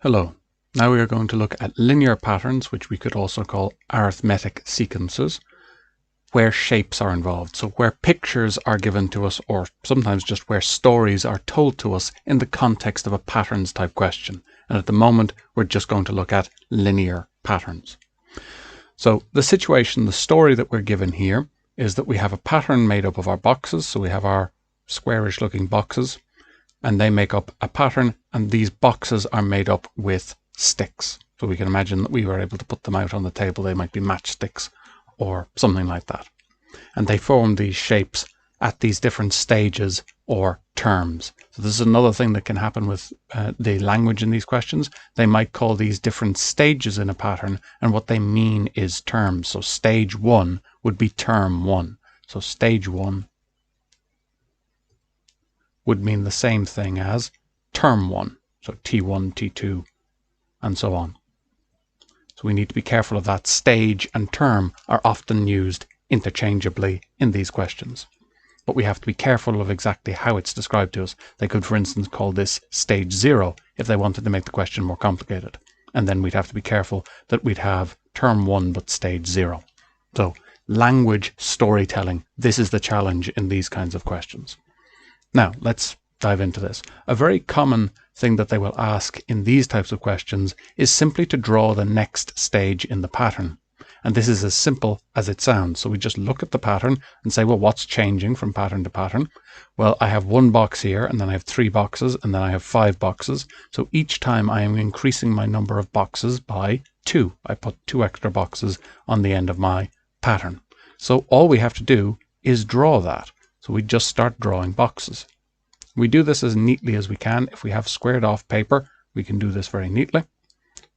Hello. Now we are going to look at linear patterns, which we could also call arithmetic sequences, where shapes are involved. So where pictures are given to us, or sometimes just where stories are told to us in the context of a patterns type question. And at the moment, we're just going to look at linear patterns. So the situation, the story that we're given here is that we have a pattern made up of our boxes. So we have our squarish looking boxes, and they make up a pattern, and these boxes are made up with sticks. So we can imagine that we were able to put them out on the table. They might be matchsticks or something like that. And they form these shapes at these different stages or terms. So this is another thing that can happen with the language in these questions. They might call these different stages in a pattern, and what they mean is terms. So stage 1 would be term 1. So stage 1 would mean the same thing as term 1. So T1, T2, and so on. So we need to be careful of that. Stage and term are often used interchangeably in these questions. But we have to be careful of exactly how it's described to us. They could, for instance, call this stage 0 if they wanted to make the question more complicated. And then we'd have to be careful that we'd have term 1 but stage 0. So language storytelling, this is the challenge in these kinds of questions. Now, let's dive into this. A very common thing that they will ask in these types of questions is simply to draw the next stage in the pattern. And this is as simple as it sounds. So we just look at the pattern and say, well, what's changing from pattern to pattern? Well, I have one box here, and then I have 3 boxes, and then I have 5 boxes. So each time I am increasing my number of boxes by 2. I put 2 extra boxes on the end of my pattern. So all we have to do is draw that. So we just start drawing boxes. We do this as neatly as we can. If we have squared off paper, we can do this very neatly.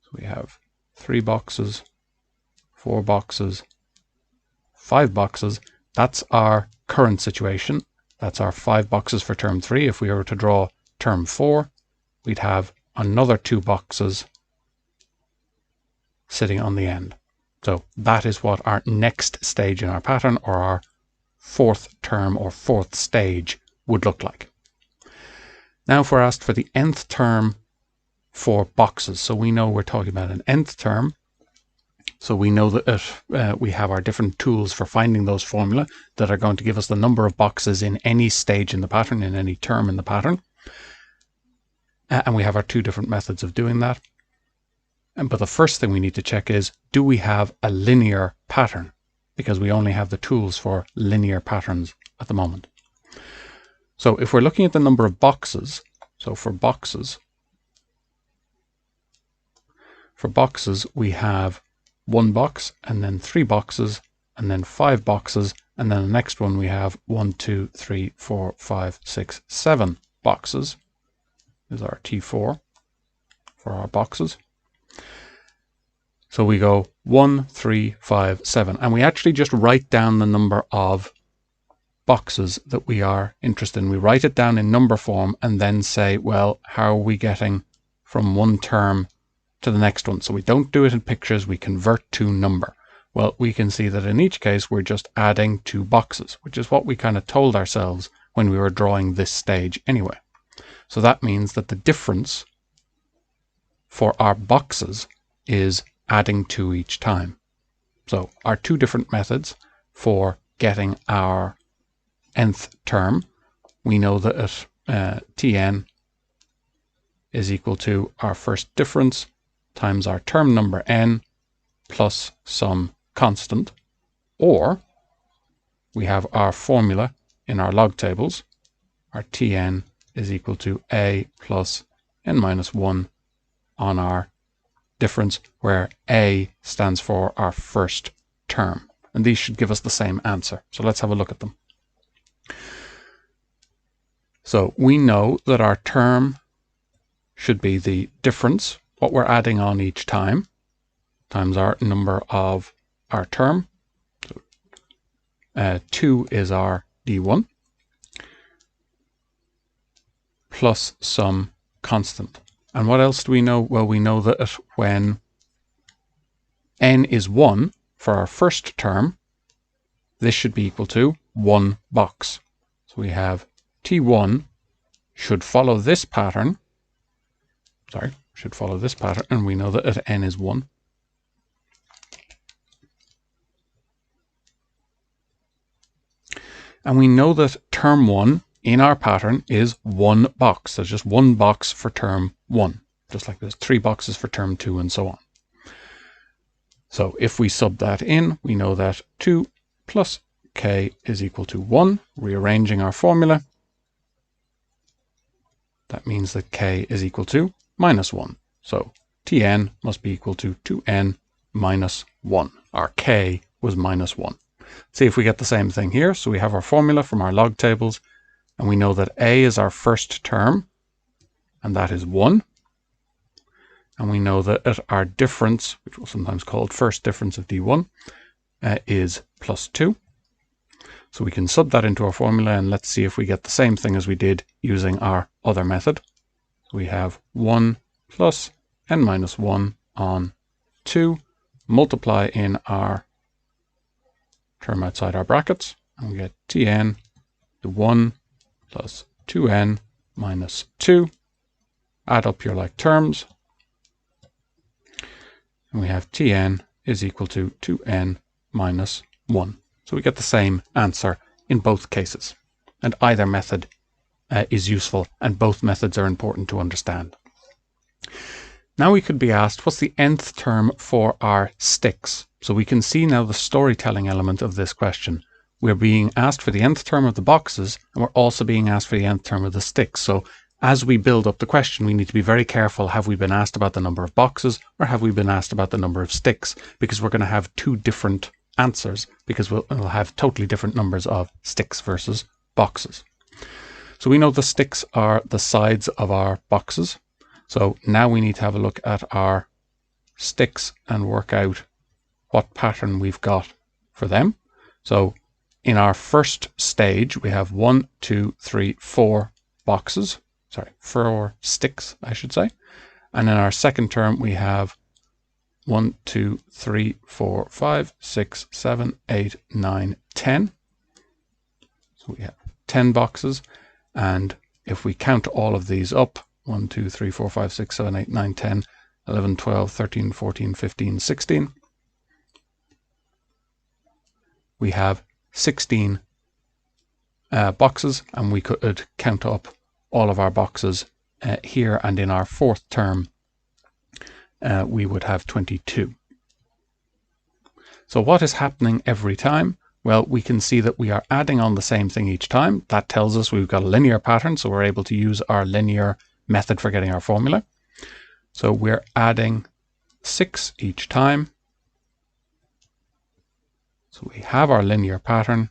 So we have 3 boxes, 4 boxes, 5 boxes. That's our current situation. That's our 5 boxes for term 3. If we were to draw term 4, we'd have another 2 boxes sitting on the end. So that is what our next stage in our pattern, or our 4th term or 4th stage, would look like. Now if we're asked for the nth term for boxes, so we know we're talking about an nth term. So we know that we have our different tools for finding those formula that are going to give us the number of boxes in any stage in the pattern, in any term in the pattern. And we have our 2 different methods of doing that. But the first thing we need to check is, do we have a linear pattern? Because we only have the tools for linear patterns at the moment. So if we're looking at the number of boxes, so for boxes we have 1 box, and then 3 boxes, and then 5 boxes, and then the next one we have 1, 2, 3, 4, 5, 6, 7 boxes. Is our T4 for our boxes. So we go 1, 3, 5, 7, and we actually just write down the number of boxes that we are interested in. We write it down in number form and then say, well, how are we getting from one term to the next one? So we don't do it in pictures, we convert to number. Well, we can see that in each case we're just adding 2 boxes, which is what we kind of told ourselves when we were drawing this stage anyway. So that means that the difference for our boxes is adding 2 each time. So our 2 different methods for getting our nth term, we know that Tn is equal to our first difference times our term number n plus some constant, or we have our formula in our log tables. Our Tn is equal to a plus n minus 1 on our difference, where a stands for our first term. And these should give us the same answer. So let's have a look at them. So we know that our term should be the difference, what we're adding on each time, times our number of our term. 2 is our D1, plus some constant. And what else do we know? Well, we know that when n is 1 for our first term, this should be equal to 1 box. So we have T1 should follow this pattern sorry, should follow this pattern, and we know that at n is 1. And we know that term 1 in our pattern is one box. There's just one box for term 1, just like there's 3 boxes for term 2 and so on. So if we sub that in, we know that 2 plus k is equal to 1. Rearranging our formula, that means that k is equal to minus 1. So Tn must be equal to 2n minus 1. Our k was minus 1. See if we get the same thing here. So we have our formula from our log tables, and we know that a is our first term, and that is 1. And we know that at our difference, which we'll sometimes call first difference of d1, is plus 2. So we can sub that into our formula, and let's see if we get the same thing as we did using our other method. So we have 1 plus n minus 1 on 2, multiply in our term outside our brackets, and we get Tn to 1 plus 2n minus 2. Add up your like terms, and we have Tn is equal to 2n minus 1. So we get the same answer in both cases. And either method is useful, and both methods are important to understand. Now we could be asked, what's the nth term for our sticks? So we can see now the storytelling element of this question. We're being asked for the nth term of the boxes, and we're also being asked for the nth term of the sticks. So as we build up the question, we need to be very careful. Have we been asked about the number of boxes, or have we been asked about the number of sticks? Because we're going to have two different answers, because we'll have totally different numbers of sticks versus boxes. So we know the sticks are the sides of our boxes. So now we need to have a look at our sticks and work out what pattern we've got for them. So in our first stage, we have 1, 2, 3, 4 boxes. Sorry, 4 sticks, I should say. And in our second term, we have 1, 2, 3, 4, 5, 6, 7, 8, 9, 10. So we have 10 boxes. And if we count all of these up, 1, 2, 3, 4, 5, 6, 7, 8, 9, 10, 11, 12, 13, 14, 15, 16. We have 16 boxes, and we could count up all of our boxes here, and in our fourth term, we would have 22. So what is happening every time? Well, we can see that we are adding on the same thing each time. That tells us we've got a linear pattern, so we're able to use our linear method for getting our formula. So we're adding 6 each time. So we have our linear pattern.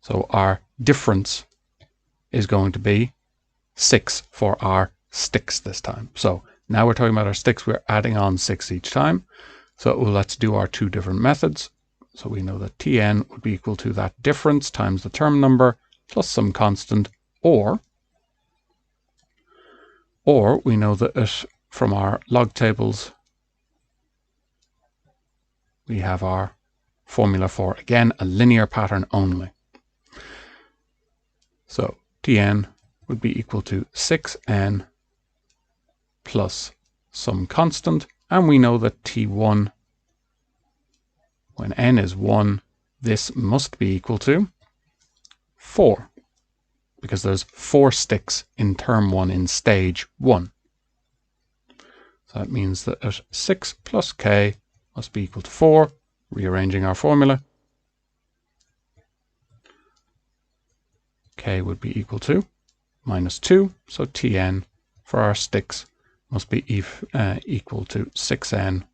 So our difference is going to be 6 for our sticks this time. So now we're talking about our sticks. We're adding on 6 each time. So let's do our two different methods. So we know that Tn would be equal to that difference times the term number plus some constant, or we know that from our log tables, we have our formula for, again, a linear pattern only. So Tn would be equal to 6n plus some constant, and we know that T1, when n is 1, this must be equal to 4, because there's 4 sticks in term 1 in stage 1. So that means that at 6 plus k must be equal to 4. Rearranging our formula, k would be equal to minus 2. So Tn for our sticks must be equal to 6n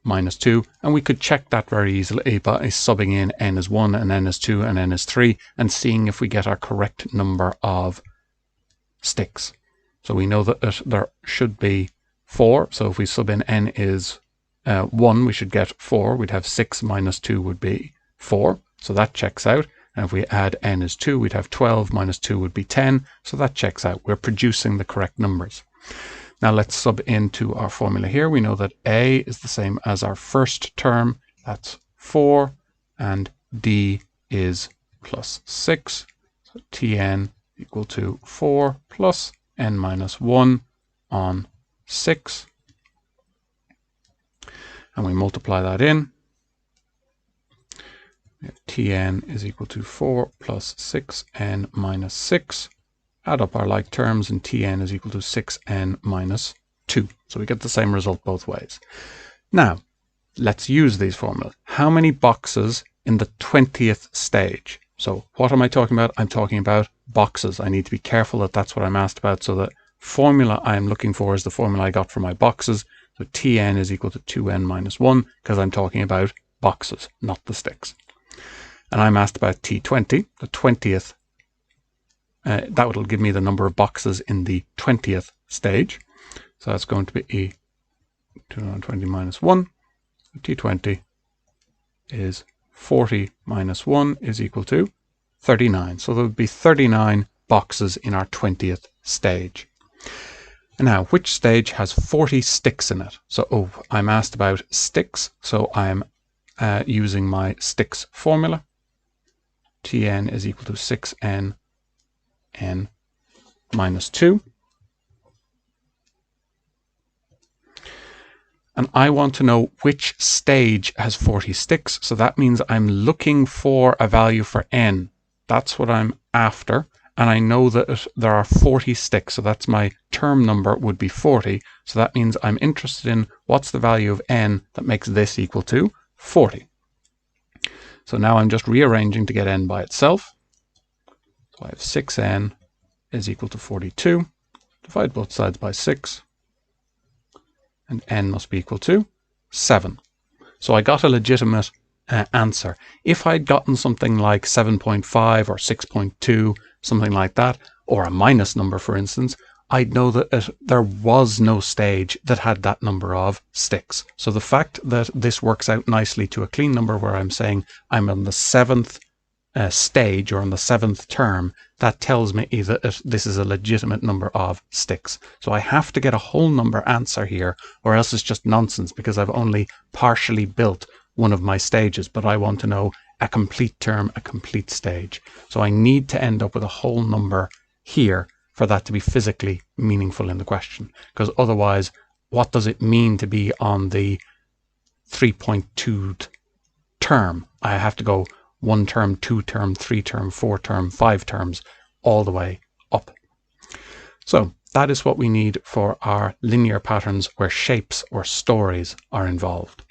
minus 2. And we could check that very easily by subbing in n is 1 and n is 2 and n is 3 and seeing if we get our correct number of sticks. So we know that there should be 4. So if we sub in n is 1, we should get 4. We'd have 6 minus 2 would be 4. So that checks out. And if we add n is 2, we'd have 12 minus 2 would be 10. So that checks out. We're producing the correct numbers. Now let's sub into our formula here. We know that a is the same as our first term. That's 4. And d is plus 6. So Tn equal to 4 plus n minus 1 on 6. And we multiply that in. Tn is equal to 4 plus 6n minus 6. Add up our like terms, and Tn is equal to 6n minus 2. So we get the same result both ways. Now, let's use these formulas. How many boxes in the 20th stage? So what am I talking about? I'm talking about boxes. I need to be careful that that's what I'm asked about. So the formula I'm looking for is the formula I got for my boxes. So Tn is equal to 2n minus 1, because I'm talking about boxes, not the sticks. And I'm asked about T20, the 20th. That will give me the number of boxes in the 20th stage. So that's going to be 220 minus 1. T20 is 40 minus 1 is equal to 39. So there would be 39 boxes in our 20th stage. And now, which stage has 40 sticks in it? So, I'm asked about sticks. So I'm using my sticks formula. Tn is equal to 6n n minus 2. And I want to know which stage has 40 sticks. So that means I'm looking for a value for n. That's what I'm after. And I know that there are 40 sticks. So that's my term number would be 40. So that means I'm interested in what's the value of n that makes this equal to 40. So now I'm just rearranging to get n by itself. So I have 6n is equal to 42. Divide both sides by 6. And n must be equal to 7. So I got a legitimate answer. If I'd gotten something like 7.5 or 6.2, something like that, or a minus number, for instance, I'd know that there was no stage that had that number of sticks. So the fact that this works out nicely to a clean number where I'm saying I'm on the 7th stage or on the 7th term, that tells me that this is a legitimate number of sticks. So I have to get a whole number answer here, or else it's just nonsense, because I've only partially built one of my stages, but I want to know a complete term, a complete stage. So I need to end up with a whole number here for that to be physically meaningful in the question, because otherwise, what does it mean to be on the 3.2 term? I have to go 1 term, 2 term, 3 term, 4 term, 5 terms, all the way up. So that is what we need for our linear patterns where shapes or stories are involved.